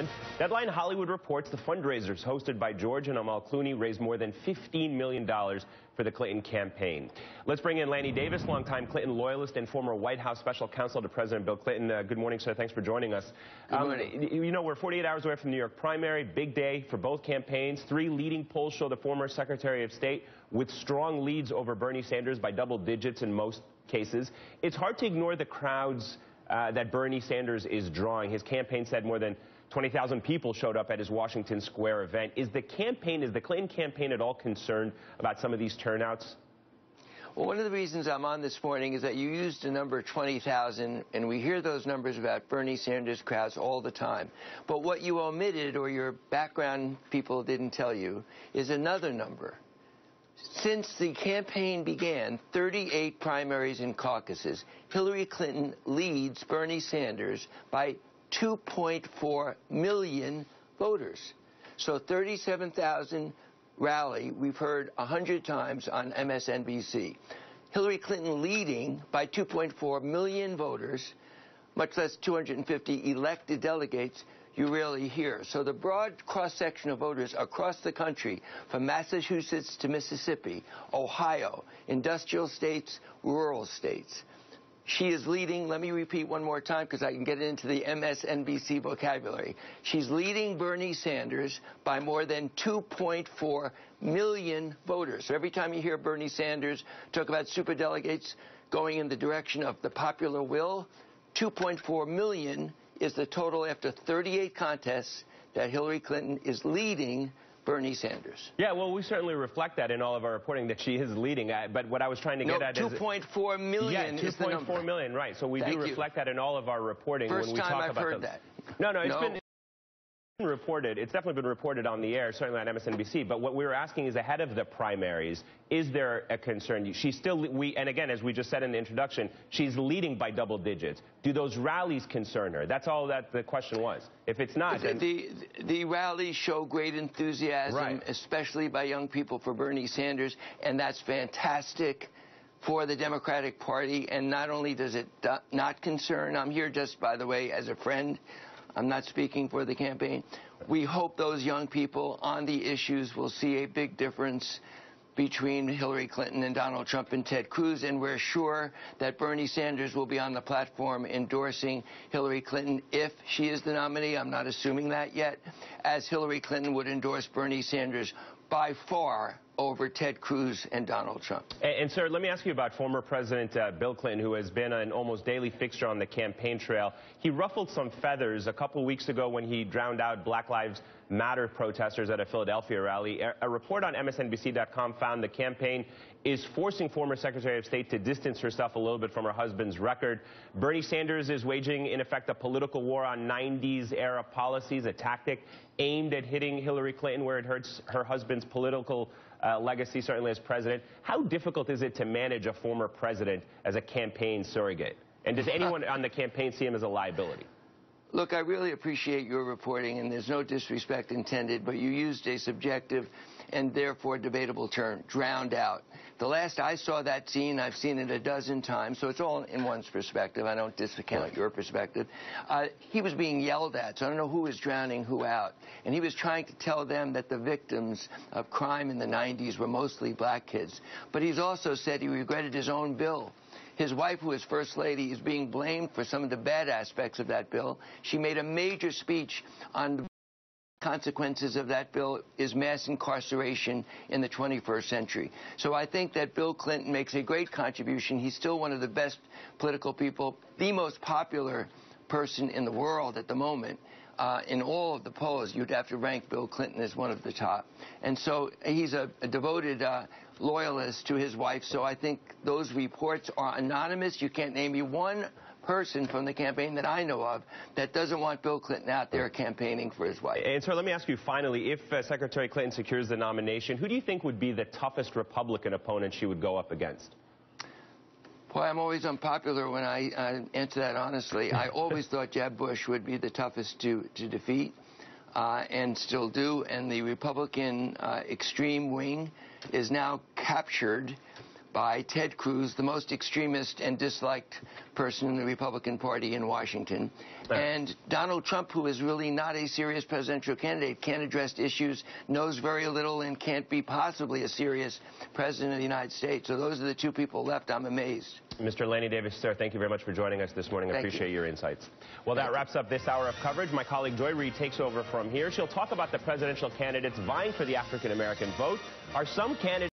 Ireland. Deadline Hollywood reports the fundraisers hosted by George and Amal Clooney raised more than $15 million for the Clinton campaign. Let's bring in Lanny Davis, longtime Clinton loyalist and former White House special counsel to President Bill Clinton. Good morning, sir. Thanks for joining us. Good morning. You know, we're 48 hours away from the New York primary. Big day for both campaigns. 3 leading polls show the former Secretary of State with strong leads over Bernie Sanders by double digits in most cases. It's hard to ignore the crowds that Bernie Sanders is drawing. His campaign said more than 20,000 people showed up at his Washington Square event. Is the Clinton campaign at all concerned about some of these turnouts? Well, one of the reasons I'm on this morning is that you used the number 20,000, and we hear those numbers about Bernie Sanders crowds all the time. But what you omitted, or your background people didn't tell you, is another number. Since the campaign began, 38 primaries and caucuses, Hillary Clinton leads Bernie Sanders by 2.4 million voters. So 37,000 rally, we've heard 100 times on MSNBC. Hillary Clinton leading by 2.4 million voters, much less 250 elected delegates, you rarely hear. So the broad cross-section of voters across the country, from Massachusetts to Mississippi, Ohio, industrial states, rural states, she is leading. Let me repeat one more time because I can get into the MSNBC vocabulary. She's leading Bernie Sanders by more than 2.4 million voters. So every time you hear Bernie Sanders talk about superdelegates going in the direction of the popular will, 2.4 million is the total after 38 contests that Hillary Clinton is leading Bernie Sanders. Yeah, well, we certainly reflect that in all of our reporting that she is leading. But what I was trying to get at is 2.4 million. Yeah, 2.4 million, right? So we do reflect that in all of our reporting when we talk about First time I've heard that. No, it's been reported. It's definitely been reported on the air, certainly on MSNBC. But what we were asking is, ahead of the primaries, is there a concern? She's still, and again, as we just said in the introduction, she's leading by double digits. Do those rallies concern her? That's all that the question was. If it's not, then the rallies show great enthusiasm, right, especially by young people for Bernie Sanders, and that's fantastic for the Democratic Party. And not only does it not concern, I'm here just, by the way, as a friend. I'm not speaking for the campaign. We hope those young people on the issues will see a big difference between Hillary Clinton and Donald Trump and Ted Cruz, and we're sure that Bernie Sanders will be on the platform endorsing Hillary Clinton if she is the nominee. I'm not assuming that yet, as Hillary Clinton would endorse Bernie Sanders by far over Ted Cruz and Donald Trump. And sir, let me ask you about former President Bill Clinton, who has been an almost daily fixture on the campaign trail. He ruffled some feathers a couple weeks ago when he drowned out Black Lives Matter protesters at a Philadelphia rally. A report on MSNBC.com found the campaign is forcing former Secretary of State to distance herself a little bit from her husband's record. Bernie Sanders is waging, in effect, a political war on 90s-era policies, a tactic aimed at hitting Hillary Clinton where it hurts her husband's political legacy, certainly as president. How difficult is it to manage a former president as a campaign surrogate? And does anyone on the campaign see him as a liability? Look, I really appreciate your reporting, and there's no disrespect intended, but you used a subjective and therefore debatable term, drowned out. The last I saw that scene, I've seen it a dozen times, so it's all in one's perspective. I don't discount your perspective. He was being yelled at, so I don't know who was drowning who out. And he was trying to tell them that the victims of crime in the 90s were mostly black kids. But he's also said he regretted his own bill. His wife, who is First Lady, is being blamed for some of the bad aspects of that bill. She made a major speech on the consequences of that bill is mass incarceration in the 21st century. So I think that Bill Clinton makes a great contribution. He's still one of the best political people, the most popular person in the world at the moment. In all of the polls, you'd have to rank Bill Clinton as one of the top. And so he's a devoted loyalist to his wife. So I think those reports are anonymous. You can't name me one person from the campaign that I know of that doesn't want Bill Clinton out there campaigning for his wife. And sir, let me ask you finally, if Secretary Clinton secures the nomination, who do you think would be the toughest Republican opponent she would go up against? Boy, I'm always unpopular when I answer that honestly. I always thought Jeb Bush would be the toughest to defeat, and still do. And the Republican extreme wing is now captured by Ted Cruz, the most extremist and disliked person in the Republican Party in Washington. And Donald Trump, who is really not a serious presidential candidate, can't address issues, knows very little, and can't be possibly a serious president of the United States. So those are the two people left. I'm amazed. Mr. Lanny Davis, sir, thank you very much for joining us this morning. I appreciate your insights. Well, that wraps up this hour of coverage. My colleague Joy Reid takes over from here. She'll talk about the presidential candidates vying for the African-American vote. Are some candidates